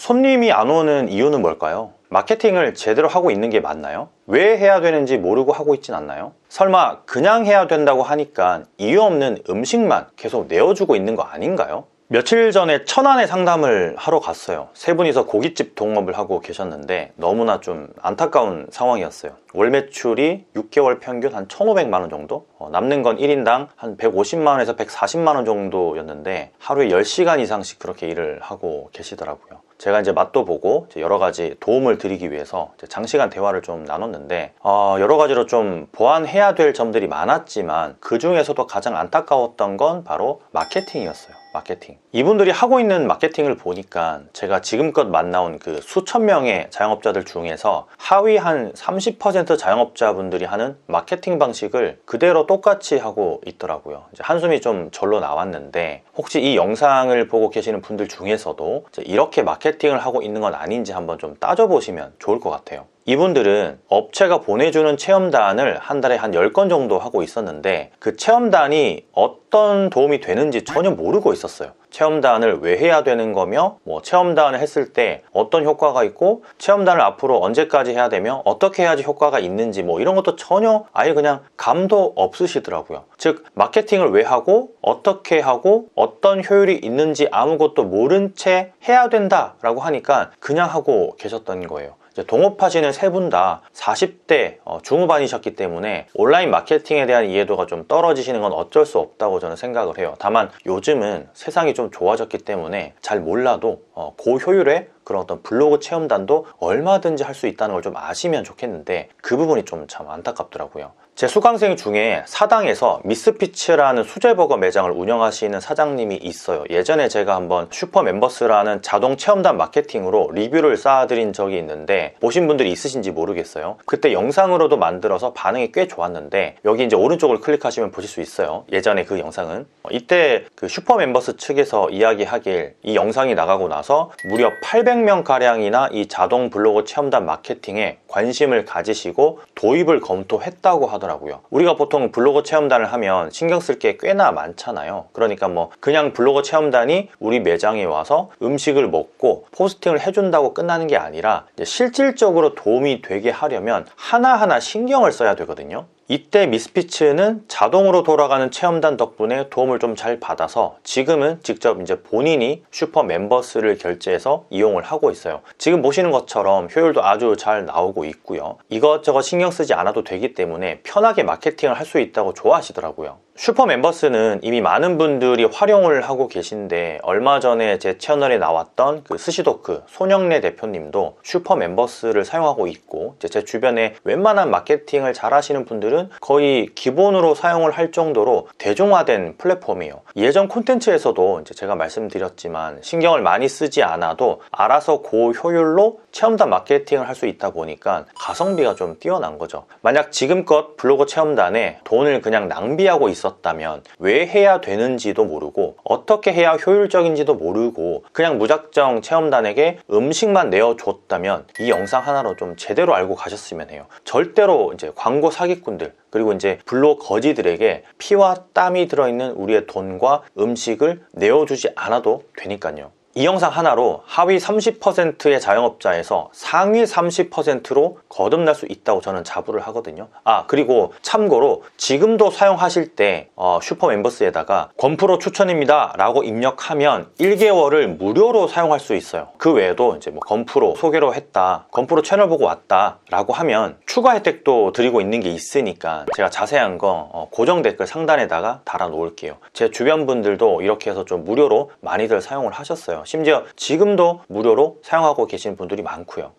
손님이 안 오는 이유는 뭘까요? 마케팅을 제대로 하고 있는 게 맞나요? 왜 해야 되는지 모르고 하고 있진 않나요? 설마 그냥 해야 된다고 하니까 이유 없는 음식만 계속 내어주고 있는 거 아닌가요? 며칠 전에 천안에 상담을 하러 갔어요. 세 분이서 고깃집 동업을 하고 계셨는데 너무나 좀 안타까운 상황이었어요. 월 매출이 6개월 평균 한 1,500만 원 정도? 남는 건 1인당 한 150만 원에서 140만 원 정도였는데 하루에 10시간 이상씩 그렇게 일을 하고 계시더라고요. 제가 이제 맛도 보고 여러 가지 도움을 드리기 위해서 장시간 대화를 좀 나눴는데 여러 가지로 좀 보완해야 될 점들이 많았지만 그 중에서도 가장 안타까웠던 건 바로 마케팅이었어요. 마케팅. 이분들이 하고 있는 마케팅을 보니까 제가 지금껏 만나온 그 수천 명의 자영업자들 중에서 하위 한 30% 자영업자분들이 하는 마케팅 방식을 그대로 똑같이 하고 있더라고요. 이제 한숨이 좀 절로 나왔는데 혹시 이 영상을 보고 계시는 분들 중에서도 이렇게 마케팅을 하고 있는 건 아닌지 한번 좀 따져보시면 좋을 것 같아요. 이분들은 업체가 보내주는 체험단을 한 달에 한 10건 정도 하고 있었는데 그 체험단이 어떤 도움이 되는지 전혀 모르고 있었어요. 체험단을 왜 해야 되는 거며 체험단을 했을 때 어떤 효과가 있고 체험단을 앞으로 언제까지 해야 되며 어떻게 해야지 효과가 있는지 이런 것도 전혀 아예 그냥 감도 없으시더라고요. 즉 마케팅을 왜 하고 어떻게 하고 어떤 효율이 있는지 아무것도 모른 채 해야 된다라고 하니까 그냥 하고 계셨던 거예요. 동업하시는 세 분 다 40대 중후반이셨기 때문에 온라인 마케팅에 대한 이해도가 좀 떨어지시는 건 어쩔 수 없다고 저는 생각을 해요. 다만 요즘은 세상이 좀 좋아졌기 때문에 잘 몰라도 고효율의 그런 어떤 블로그 체험단도 얼마든지 할 수 있다는 걸 좀 아시면 좋겠는데 그 부분이 좀 참 안타깝더라고요. 제 수강생 중에 사당에서 미스피츠라는 수제버거 매장을 운영하시는 사장님이 있어요. 예전에 제가 한번 슈퍼멤버스라는 자동 체험단 마케팅으로 리뷰를 쌓아드린 적이 있는데 보신 분들이 있으신지 모르겠어요. 그때 영상으로도 만들어서 반응이 꽤 좋았는데 여기 이제 오른쪽을 클릭하시면 보실 수 있어요. 예전에 그 영상은 이때 그 슈퍼멤버스 측에서 이야기하길 이 영상이 나가고 나서 무려 800명 가량이나 이 자동 블로그 체험단 마케팅에 관심을 가지시고 도입을 검토했다고 하더라고요. 우리가 보통 블로그 체험단을 하면 신경 쓸 게 꽤나 많잖아요. 그러니까 그냥 블로그 체험단이 우리 매장에 와서 음식을 먹고 포스팅을 해준다고 끝나는 게 아니라 실질적으로 도움이 되게 하려면 하나하나 신경을 써야 되거든요. 이때 미스피츠는 자동으로 돌아가는 체험단 덕분에 도움을 좀 잘 받아서 지금은 직접 이제 본인이 슈퍼 멤버스를 결제해서 이용을 하고 있어요. 지금 보시는 것처럼 효율도 아주 잘 나오고 있고요. 이것저것 신경 쓰지 않아도 되기 때문에 편하게 마케팅을 할 수 있다고 좋아하시더라고요. 슈퍼 멤버스는 이미 많은 분들이 활용을 하고 계신데 얼마 전에 제 채널에 나왔던 그 스시도크 손영래 대표님도 슈퍼 멤버스를 사용하고 있고 제 주변에 웬만한 마케팅을 잘 하시는 분들은 거의 기본으로 사용을 할 정도로 대중화된 플랫폼이에요. 예전 콘텐츠에서도 이제 제가 말씀드렸지만 신경을 많이 쓰지 않아도 알아서 고효율로 체험단 마케팅을 할 수 있다 보니까 가성비가 좀 뛰어난 거죠. 만약 지금껏 블로그 체험단에 돈을 그냥 낭비하고 있었다면 왜 해야 되는지도 모르고 어떻게 해야 효율적인지도 모르고 그냥 무작정 체험단에게 음식만 내어줬다면 이 영상 하나로 좀 제대로 알고 가셨으면 해요. 절대로 이제 광고 사기꾼들 그리고 이제 블로그 거지들에게 피와 땀이 들어있는 우리의 돈과 음식을 내어주지 않아도 되니까요. 이 영상 하나로 하위 30%의 자영업자에서 상위 30%로 거듭날 수 있다고 저는 자부를 하거든요. 그리고 참고로 지금도 사용하실 때 슈퍼멤버스에다가 건프로 추천입니다 라고 입력하면 1개월을 무료로 사용할 수 있어요. 그 외에도 이제 건프로 소개로 했다, 건프로 채널 보고 왔다 라고 하면 추가 혜택도 드리고 있는 게 있으니까 제가 자세한 거 고정 댓글 상단에다가 달아 놓을게요. 제 주변 분들도 이렇게 해서 좀 무료로 많이들 사용을 하셨어요. 심지어 지금도 무료로 사용하고 계신 분들이 많고요.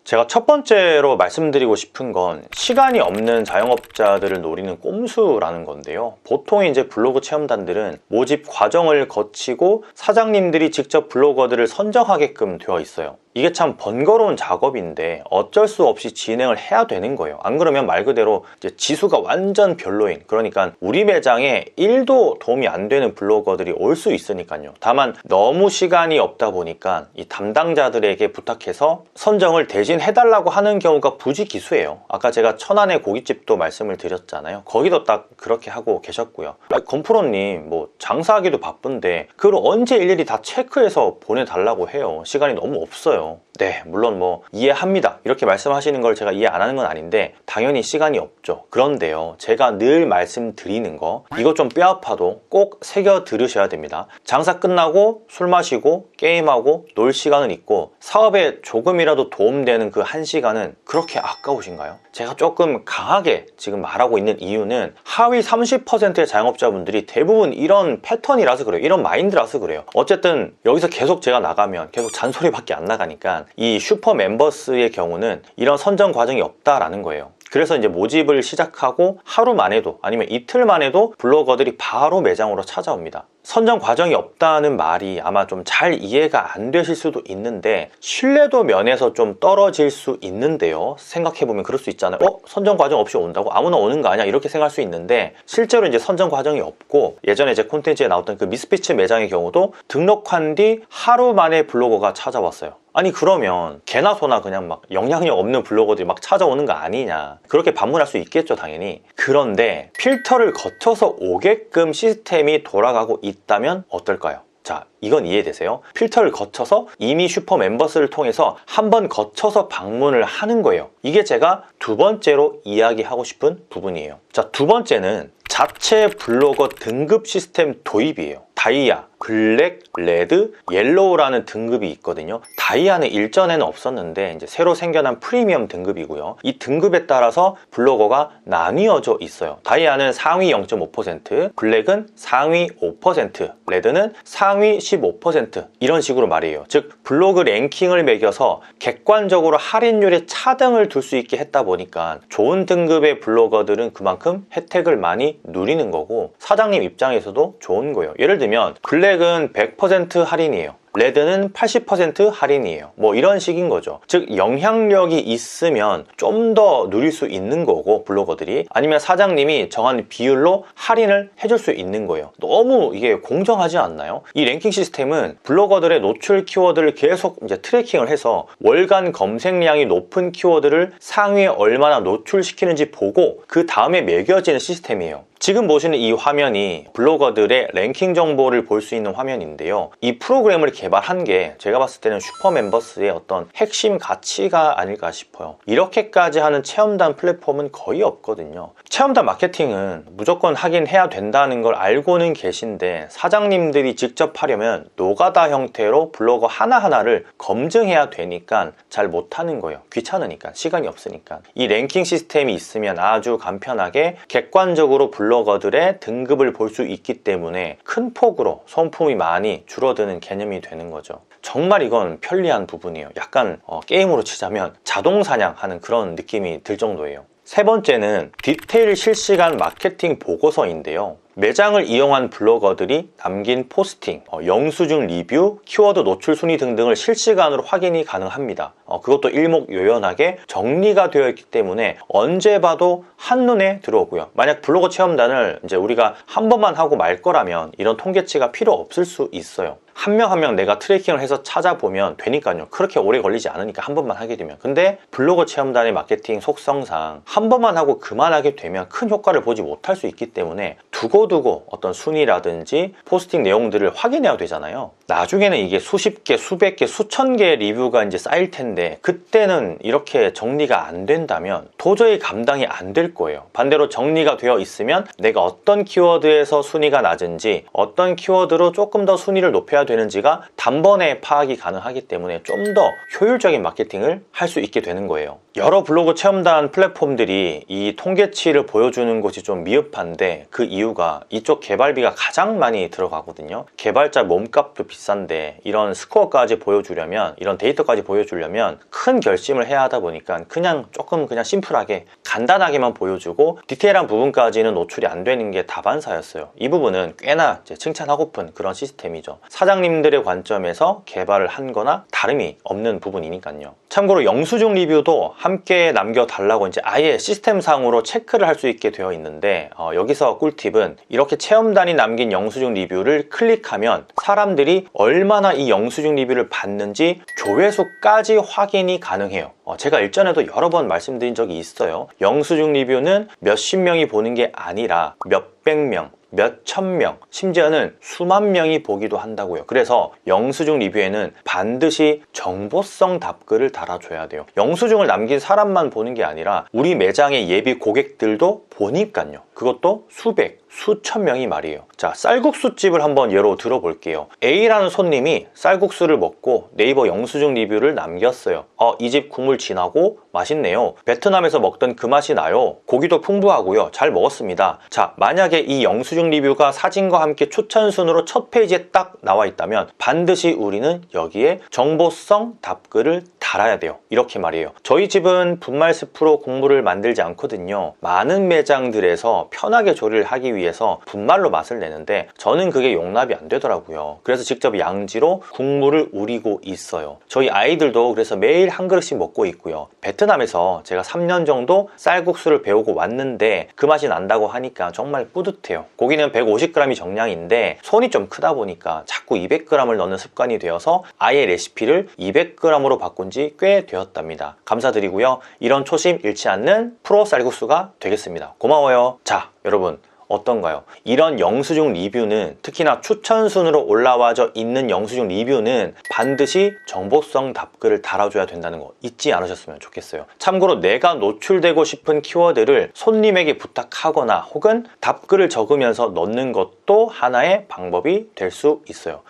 제가 첫 번째로 말씀드리고 싶은 건 시간이 없는 자영업자들을 노리는 꼼수라는 건데요. 보통 이제 블로그 체험단들은 모집 과정을 거치고 사장님들이 직접 블로거들을 선정하게끔 되어 있어요. 이게 참 번거로운 작업인데 어쩔 수 없이 진행을 해야 되는 거예요. 안 그러면 말 그대로 이제 지수가 완전 별로인, 그러니까 우리 매장에 1도 도움이 안 되는 블로거들이 올 수 있으니까요. 다만 너무 시간이 없다 보니까 이 담당자들에게 부탁해서 선정을 대신 해달라고 하는 경우가 부지기수예요. 아까 제가 천안의 고깃집도 말씀을 드렸잖아요. 거기도 딱 그렇게 하고 계셨고요. 건프로님 뭐 장사하기도 바쁜데 그걸 언제 일일이 다 체크해서 보내달라고 해요. 시간이 너무 없어요. 네, 물론 뭐 이해합니다. 이렇게 말씀하시는 걸 제가 이해 안 하는 건 아닌데 당연히 시간이 없죠. 그런데요, 제가 늘 말씀드리는 거, 이거 좀 뼈아파도 꼭 새겨 들으셔야 됩니다. 장사 끝나고 술 마시고 게임하고 놀 시간은 있고 사업에 조금이라도 도움되는 그 1시간은 그렇게 아까우신가요? 제가 조금 강하게 지금 말하고 있는 이유는 하위 30%의 자영업자분들이 대부분 이런 패턴이라서 그래요. 이런 마인드라서 그래요. 어쨌든 여기서 계속 제가 나가면 계속 잔소리밖에 안 나가니까 이 슈퍼 멤버스의 경우는 이런 선정 과정이 없다라는 거예요. 그래서 이제 모집을 시작하고 하루 만에도 아니면 이틀 만에도 블로거들이 바로 매장으로 찾아옵니다. 선정 과정이 없다는 말이 아마 좀 잘 이해가 안 되실 수도 있는데 신뢰도 면에서 좀 떨어질 수 있는데요. 생각해보면 그럴 수 있잖아요. 선정 과정 없이 온다고? 아무나 오는 거 아니야? 이렇게 생각할 수 있는데 실제로 이제 선정 과정이 없고 예전에 제 콘텐츠에 나왔던 그 미스피치 매장의 경우도 등록한 뒤 하루 만에 블로거가 찾아왔어요. 아니 그러면 개나 소나 그냥 막 영향력 없는 블로거들이 막 찾아오는 거 아니냐, 그렇게 반문할 수 있겠죠 당연히. 그런데 필터를 거쳐서 오게끔 시스템이 돌아가고 있다면 어떨까요? 자, 이건 이해되세요? 필터를 거쳐서 이미 슈퍼 멤버스를 통해서 한번 거쳐서 방문을 하는 거예요. 이게 제가 두 번째로 이야기하고 싶은 부분이에요. 자, 두 번째는 자체 블로거 등급 시스템 도입이에요. 다이아, 블랙, 레드, 옐로우라는 등급이 있거든요. 다이아는 일전에는 없었는데 이제 새로 생겨난 프리미엄 등급이고요. 이 등급에 따라서 블로거가 나뉘어져 있어요. 다이아는 상위 0.5%, 블랙은 상위 5%, 레드는 상위 15% 이런 식으로 말이에요. 즉 블로그 랭킹을 매겨서 객관적으로 할인율에 차등을 둘 수 있게 했다 보니까 좋은 등급의 블로거들은 그만큼 혜택을 많이 누리는 거고 사장님 입장에서도 좋은 거예요. 예를 들면 블랙은 100% 할인이에요. 레드는 80% 할인이에요. 뭐 이런 식인 거죠. 즉 영향력이 있으면 좀 더 누릴 수 있는 거고 블로거들이, 아니면 사장님이 정한 비율로 할인을 해줄 수 있는 거예요. 너무 이게 공정하지 않나요? 이 랭킹 시스템은 블로거들의 노출 키워드를 계속 이제 트래킹을 해서 월간 검색량이 높은 키워드를 상위에 얼마나 노출시키는지 보고 그 다음에 매겨지는 시스템이에요. 지금 보시는 이 화면이 블로거들의 랭킹 정보를 볼 수 있는 화면인데요. 이 프로그램을 개발한 게 제가 봤을 때는 슈퍼멤버스의 어떤 핵심 가치가 아닐까 싶어요. 이렇게까지 하는 체험단 플랫폼은 거의 없거든요. 체험단 마케팅은 무조건 하긴 해야 된다는 걸 알고는 계신데 사장님들이 직접 하려면 노가다 형태로 블로거 하나하나를 검증해야 되니까 잘 못하는 거예요. 귀찮으니까, 시간이 없으니까. 이 랭킹 시스템이 있으면 아주 간편하게 객관적으로 블로거들의 등급을 볼 수 있기 때문에 큰 폭으로 손품이 많이 줄어드는 개념이 되는 거죠. 정말 이건 편리한 부분이에요. 약간 게임으로 치자면 자동 사냥하는 그런 느낌이 들 정도예요. 세 번째는 디테일 실시간 마케팅 보고서인데요. 매장을 이용한 블로거들이 남긴 포스팅, 영수증 리뷰, 키워드 노출 순위 등등을 실시간으로 확인이 가능합니다. 그것도 일목요연하게 정리가 되어 있기 때문에 언제 봐도 한눈에 들어오고요. 만약 블로거 체험단을 이제 우리가 한 번만 하고 말 거라면 이런 통계치가 필요 없을 수 있어요. 한 명 한 명 내가 트래킹을 해서 찾아보면 되니까요. 그렇게 오래 걸리지 않으니까 한 번만 하게 되면. 근데 블로거 체험단의 마케팅 속성상 한 번만 하고 그만하게 되면 큰 효과를 보지 못할 수 있기 때문에 두고두고 어떤 순위라든지 포스팅 내용들을 확인해야 되잖아요. 나중에는 이게 수십 개, 수백 개, 수천 개의 리뷰가 이제 쌓일 텐데 그때는 이렇게 정리가 안 된다면 도저히 감당이 안 될 거예요. 반대로 정리가 되어 있으면 내가 어떤 키워드에서 순위가 낮은지, 어떤 키워드로 조금 더 순위를 높여야 되는지가 단번에 파악이 가능하기 때문에 좀 더 효율적인 마케팅을 할 수 있게 되는 거예요. 여러 블로그 체험단 플랫폼들이 이 통계치를 보여주는 것이 좀 미흡한데 그 이유가 보니까 이쪽 개발비가 가장 많이 들어가거든요. 개발자 몸값도 비싼데 이런 스코어까지 보여주려면, 이런 데이터까지 보여주려면 큰 결심을 해야 하다 보니까 그냥 조금 심플하게 간단하게만 보여주고 디테일한 부분까지는 노출이 안 되는 게 다반사였어요. 이 부분은 꽤나 칭찬하고픈 그런 시스템이죠. 사장님들의 관점에서 개발을 한 거나 다름이 없는 부분이니까요. 참고로 영수증 리뷰도 함께 남겨달라고 이제 아예 시스템상으로 체크를 할 수 있게 되어 있는데, 여기서 꿀팁은 이렇게 체험단이 남긴 영수증 리뷰를 클릭하면 사람들이 얼마나 이 영수증 리뷰를 봤는지 조회수까지 확인이 가능해요. 제가 일전에도 여러 번 말씀드린 적이 있어요. 영수증 리뷰는 몇십 명이 보는 게 아니라 몇백 명, 몇천 명, 심지어는 수만 명이 보기도 한다고요. 그래서 영수증 리뷰에는 반드시 정보성 답글을 달아줘야 돼요. 영수증을 남긴 사람만 보는 게 아니라 우리 매장의 예비 고객들도 보니까요. 그것도 수백, 수천 명이 말이에요. 자, 쌀국수집을 한번 예로 들어볼게요. A라는 손님이 쌀국수를 먹고 네이버 영수증 리뷰를 남겼어요. 이 집 국물 진하고 맛있네요. 베트남에서 먹던 그 맛이 나요. 고기도 풍부하고요. 잘 먹었습니다. 자, 만약에 이 영수증 리뷰가 사진과 함께 추천순으로 첫 페이지에 딱 나와 있다면 반드시 우리는 여기에 정보성 답글을 달아야 돼요. 이렇게 말이에요. 저희 집은 분말 스프로 국물을 만들지 않거든요. 많은 매장들에서 편하게 조리를 하기 위해서 분말로 맛을 내는데 저는 그게 용납이 안 되더라고요. 그래서 직접 양지로 국물을 우리고 있어요. 저희 아이들도 그래서 매일 한 그릇씩 먹고 있고요. 베트남에서 제가 3년 정도 쌀국수를 배우고 왔는데 그 맛이 난다고 하니까 정말 뿌듯해요. 고기는 150g이 정량인데 손이 좀 크다 보니까 자꾸 200g을 넣는 습관이 되어서 아예 레시피를 200g으로 바꾼 지 꽤 되었답니다. 감사드리고요. 이런 초심 잃지 않는 프로 쌀국수가 되겠습니다. 고마워요. 자, 여러분 어떤가요? 이런 영수증 리뷰는, 특히나 추천순으로 올라와져 있는 영수증 리뷰는 반드시 정보성 답글을 달아줘야 된다는 거 잊지 않으셨으면 좋겠어요. 참고로 내가 노출되고 싶은 키워드를 손님에게 부탁하거나 혹은 답글을 적으면서 넣는 것도 하나의 방법이 될 수 있어요.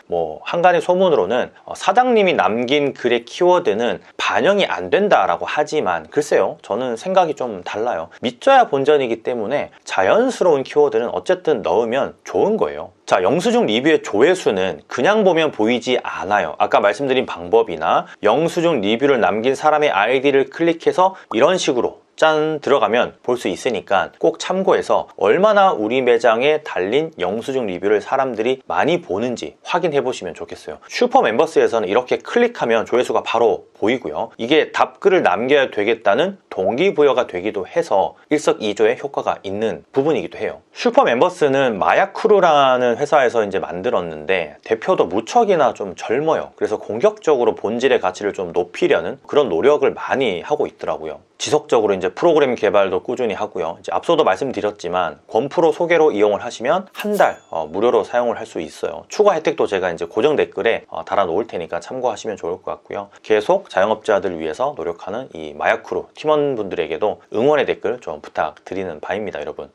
한간의 소문으로는 사장님이 남긴 글의 키워드는 반영이 안 된다라고 하지만 글쎄요, 저는 생각이 좀 달라요. 믿져야 본전이기 때문에 자연스러운 키워드는 어쨌든 넣으면 좋은 거예요. 자, 영수증 리뷰의 조회수는 그냥 보면 보이지 않아요. 아까 말씀드린 방법이나 영수증 리뷰를 남긴 사람의 아이디를 클릭해서 이런 식으로 짠 들어가면 볼 수 있으니까 꼭 참고해서 얼마나 우리 매장에 달린 영수증 리뷰를 사람들이 많이 보는지 확인해 보시면 좋겠어요. 슈퍼 멤버스에서는 이렇게 클릭하면 조회수가 바로 보이고요. 이게 답글을 남겨야 되겠다는 동기부여가 되기도 해서 일석이조의 효과가 있는 부분이기도 해요. 슈퍼 멤버스는 마야크루라는 회사에서 이제 만들었는데 대표도 무척이나 좀 젊어요. 그래서 공격적으로 본질의 가치를 좀 높이려는 그런 노력을 많이 하고 있더라고요. 지속적으로 이제 프로그램 개발도 꾸준히 하고요. 이제 앞서도 말씀드렸지만 권프로 소개로 이용을 하시면 한 달 무료로 사용을 할 수 있어요. 추가 혜택도 제가 이제 고정 댓글에 달아 놓을 테니까 참고하시면 좋을 것 같고요. 계속 자영업자들 위해서 노력하는 이 마야크루 팀원분들에게도 응원의 댓글 좀 부탁드리는 바입니다, 여러분.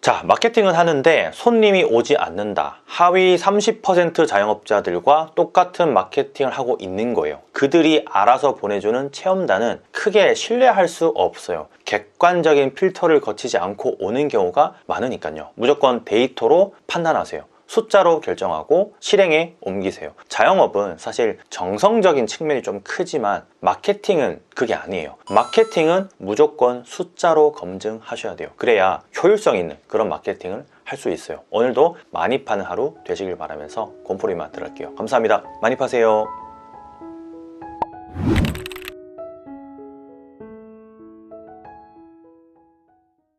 자, 마케팅은 하는데 손님이 오지 않는다. 하위 30% 자영업자들과 똑같은 마케팅을 하고 있는 거예요. 그들이 알아서 보내주는 체험단은 크게 신뢰할 수 없어요. 객관적인 필터를 거치지 않고 오는 경우가 많으니까요. 무조건 데이터로 판단하세요. 숫자로 결정하고 실행에 옮기세요. 자영업은 사실 정성적인 측면이 좀 크지만 마케팅은 그게 아니에요. 마케팅은 무조건 숫자로 검증하셔야 돼요. 그래야 효율성 있는 그런 마케팅을 할 수 있어요. 오늘도 많이 파는 하루 되시길 바라면서 곰프로이만 들을게요. 감사합니다. 많이 파세요.